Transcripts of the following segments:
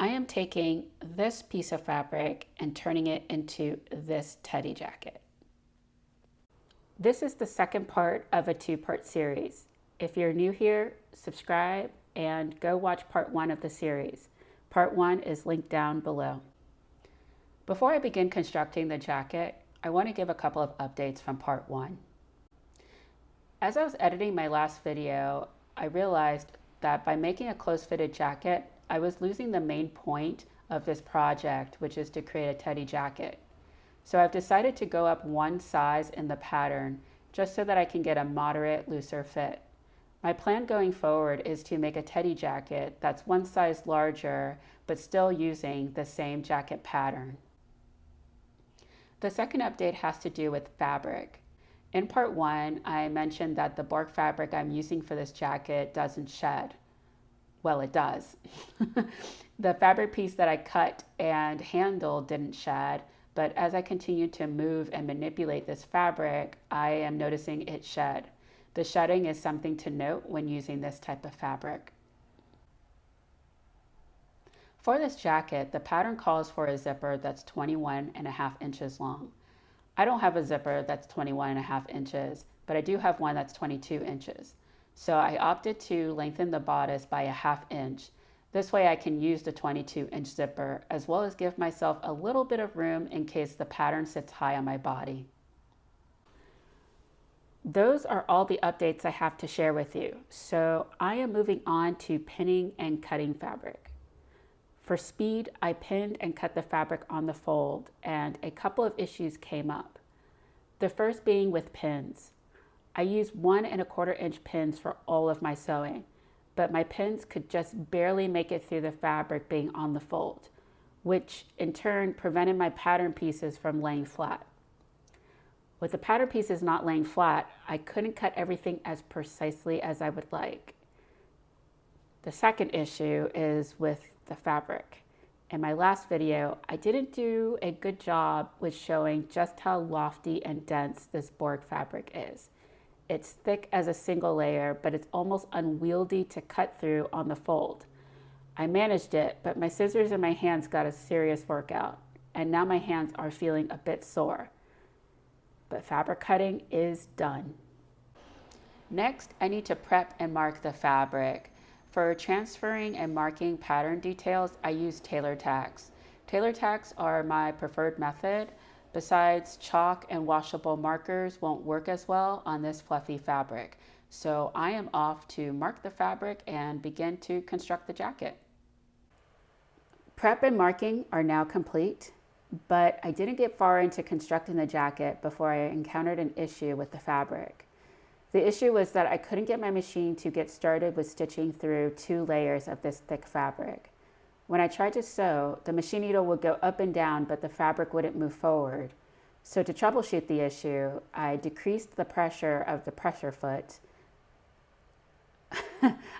I am taking this piece of fabric and turning it into this teddy jacket. This is the second part of a two-part series. If you're new here, subscribe and go watch part 1 of the series. Part 1 is linked down below. Before I begin constructing the jacket, I want to give a couple of updates from part 1. As I was editing my last video, I realized that by making a close-fitted jacket, I was losing the main point of this project, which is to create a teddy jacket. So I've decided to go up one size in the pattern just so that I can get a moderate, looser fit. My plan going forward is to make a teddy jacket that's one size larger, but still using the same jacket pattern. The second update has to do with fabric. In part 1, I mentioned that the bark fabric I'm using for this jacket doesn't shed. Well, it does. The fabric piece that I cut and handled didn't shed, but as I continue to move and manipulate this fabric, I am noticing it shed. The shedding is something to note when using this type of fabric. For this jacket, the pattern calls for a zipper that's 21.5 inches long. I don't have a zipper that's 21.5 inches, but I do have one that's 22 inches. So I opted to lengthen the bodice by a 1/2 inch. This way I can use the 22-inch zipper, as well as give myself a little bit of room in case the pattern sits high on my body. Those are all the updates I have to share with you. So I am moving on to pinning and cutting fabric. For speed, I pinned and cut the fabric on the fold, and a couple of issues came up. The first being with pins. I use 1.25 inch pins for all of my sewing, but my pins could just barely make it through the fabric being on the fold, which in turn prevented my pattern pieces from laying flat. With the pattern pieces not laying flat, I couldn't cut everything as precisely as I would like. The second issue is with the fabric. In my last video, I didn't do a good job with showing just how lofty and dense this board fabric is. It's thick as a single layer, but it's almost unwieldy to cut through on the fold. I managed it, but my scissors in my hands got a serious workout, and now my hands are feeling a bit sore. But fabric cutting is done. Next, I need to prep and mark the fabric. For transferring and marking pattern details, I use tailor tacks. Tailor tacks are my preferred method. Besides, chalk and washable markers won't work as well on this fluffy fabric. So I am off to mark the fabric and begin to construct the jacket. Prep and marking are now complete, but I didn't get far into constructing the jacket before I encountered an issue with the fabric. The issue was that I couldn't get my machine to get started with stitching through 2 layers of this thick fabric. When I tried to sew, the machine needle would go up and down, but the fabric wouldn't move forward. So to troubleshoot the issue, I decreased the pressure of the pressure foot.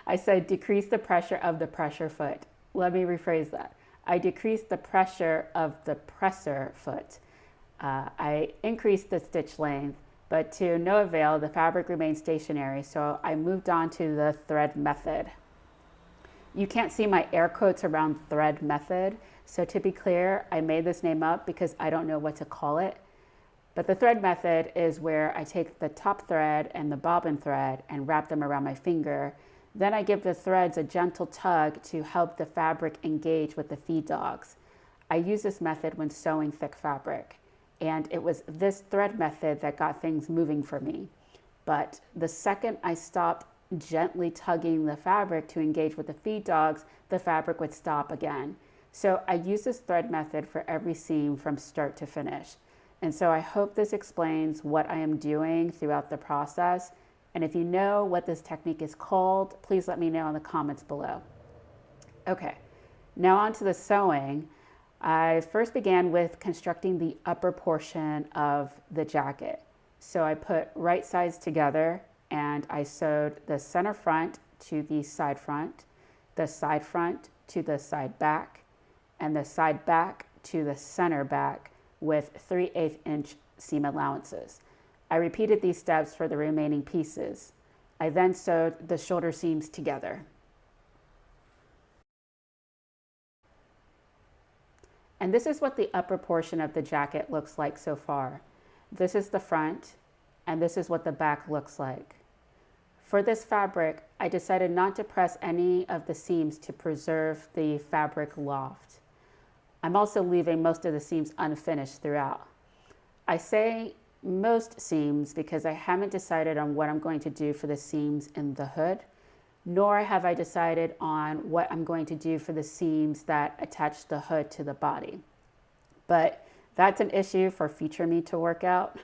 I said decrease the pressure of the pressure foot. Let me rephrase that. I decreased the pressure of the presser foot. I increased the stitch length, but to no avail, the fabric remained stationary, so I moved on to the thread method. You can't see my air quotes around thread method, so to be clear, I made this name up because I don't know what to call it. But the thread method is where I take the top thread and the bobbin thread and wrap them around my finger. Then I give the threads a gentle tug to help the fabric engage with the feed dogs. I use this method when sewing thick fabric, and it was this thread method that got things moving for me. But the second I stopped gently tugging the fabric to engage with the feed dogs, the fabric would stop again. So I use this thread method for every seam from start to finish. And so I hope this explains what I am doing throughout the process. And if you know what this technique is called, please let me know in the comments below. Okay, now on to the sewing. I first began with constructing the upper portion of the jacket. So I put right sides together and I sewed the center front to the side front to the side back, and the side back to the center back with 3/8 inch seam allowances. I repeated these steps for the remaining pieces. I then sewed the shoulder seams together. And this is what the upper portion of the jacket looks like so far. This is the front, and this is what the back looks like. For this fabric, I decided not to press any of the seams to preserve the fabric loft. I'm also leaving most of the seams unfinished throughout. I say most seams because I haven't decided on what I'm going to do for the seams in the hood, nor have I decided on what I'm going to do for the seams that attach the hood to the body. But that's an issue for future me to work out.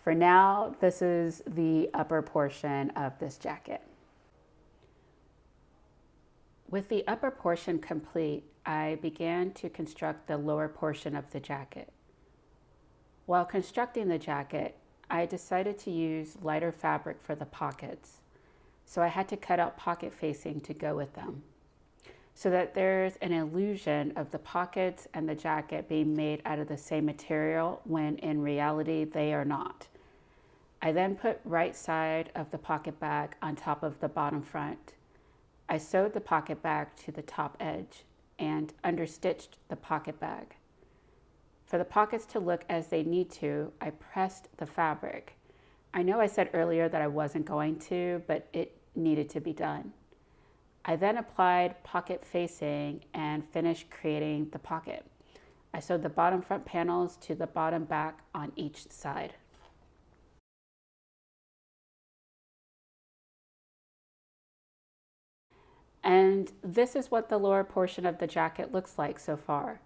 For now, this is the upper portion of this jacket. With the upper portion complete, I began to construct the lower portion of the jacket. While constructing the jacket, I decided to use lighter fabric for the pockets, so I had to cut out pocket facing to go with them, so that there's an illusion of the pockets and the jacket being made out of the same material when in reality they are not. I then put right side of the pocket bag on top of the bottom front. I sewed the pocket bag to the top edge and understitched the pocket bag. For the pockets to look as they need to, I pressed the fabric. I know I said earlier that I wasn't going to, but it needed to be done. I then applied pocket facing and finished creating the pocket. I sewed the bottom front panels to the bottom back on each side. And this is what the lower portion of the jacket looks like so far.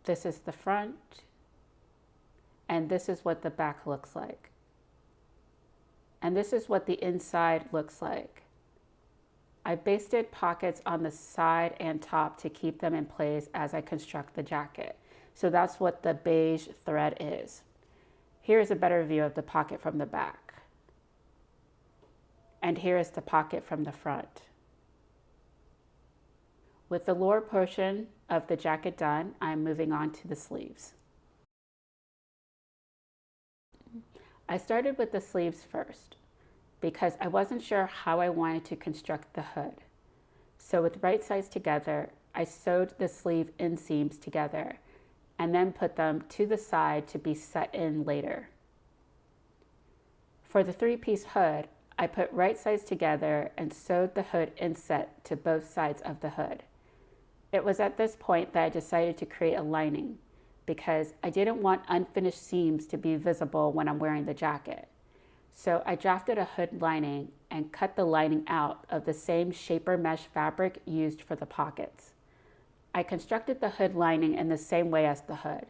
This is the front, and this is what the back looks like. And this is what the inside looks like. I basted pockets on the side and top to keep them in place as I construct the jacket. So that's what the beige thread is. Here is a better view of the pocket from the back. And here is the pocket from the front. With the lower portion of the jacket done, I'm moving on to the sleeves. I started with the sleeves first because I wasn't sure how I wanted to construct the hood. So with right sides together, I sewed the sleeve inseams together and then put them to the side to be set in later. For the 3-piece hood, I put right sides together and sewed the hood inset to both sides of the hood. It was at this point that I decided to create a lining because I didn't want unfinished seams to be visible when I'm wearing the jacket. So I drafted a hood lining and cut the lining out of the same shaper mesh fabric used for the pockets. I constructed the hood lining in the same way as the hood,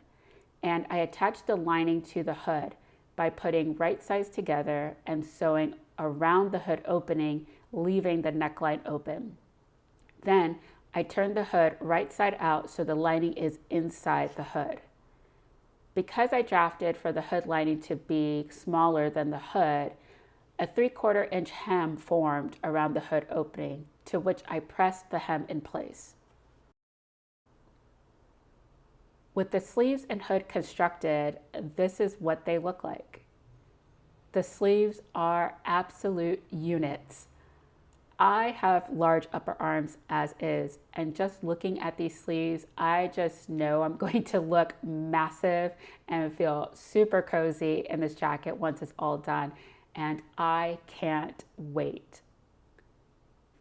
and I attached the lining to the hood by putting right sides together and sewing around the hood opening, leaving the neckline open. Then I turned the hood right side out so the lining is inside the hood. Because I drafted for the hood lining to be smaller than the hood, a 3/4 inch hem formed around the hood opening, to which I pressed the hem in place. With the sleeves and hood constructed, this is what they look like. The sleeves are absolute units. I have large upper arms as is, and just looking at these sleeves, I just know I'm going to look massive and feel super cozy in this jacket once it's all done, and I can't wait.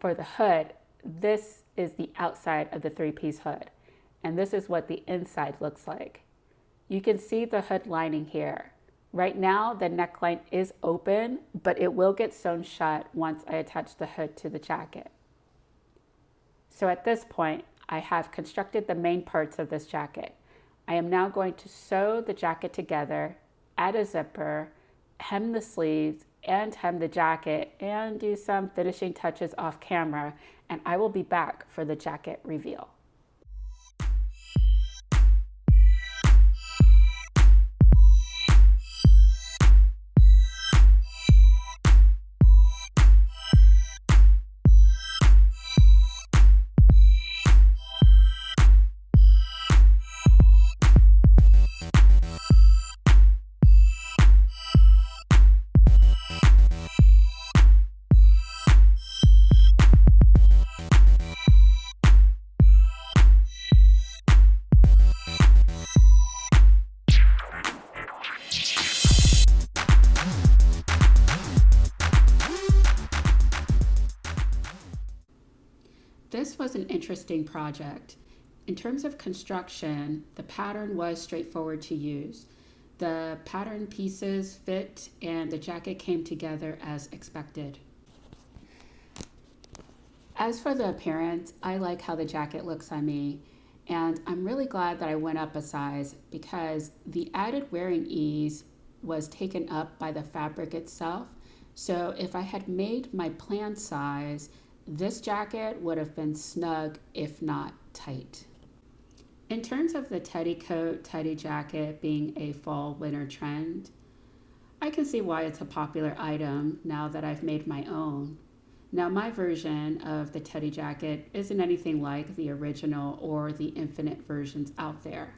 For the hood, this is the outside of the 3-piece hood, and this is what the inside looks like. You can see the hood lining here. Right now, the neckline is open, but it will get sewn shut once I attach the hood to the jacket. So at this point, I have constructed the main parts of this jacket. I am now going to sew the jacket together, add a zipper, hem the sleeves, and hem the jacket, and do some finishing touches off camera, and I will be back for the jacket reveal. This was an interesting project. In terms of construction, the pattern was straightforward to use. The pattern pieces fit and the jacket came together as expected. As for the appearance, I like how the jacket looks on me, and I'm really glad that I went up a size because the added wearing ease was taken up by the fabric itself. So if I had made my planned size, this jacket would have been snug, if not tight. In terms of the teddy coat, teddy jacket being a fall winter trend, I can see why it's a popular item now that I've made my own. Now, my version of the teddy jacket isn't anything like the original or the infinite versions out there.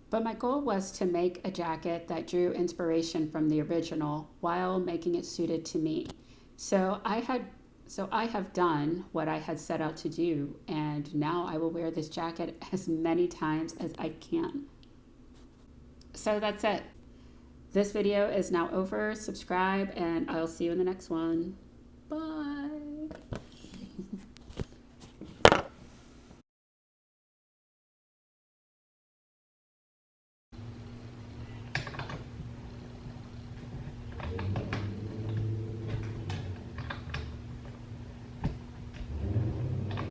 But my goal was to make a jacket that drew inspiration from the original while making it suited to me. So I have done what I had set out to do, and now I will wear this jacket as many times as I can. So that's it. This video is now over. Subscribe, and I'll see you in the next one. Bye.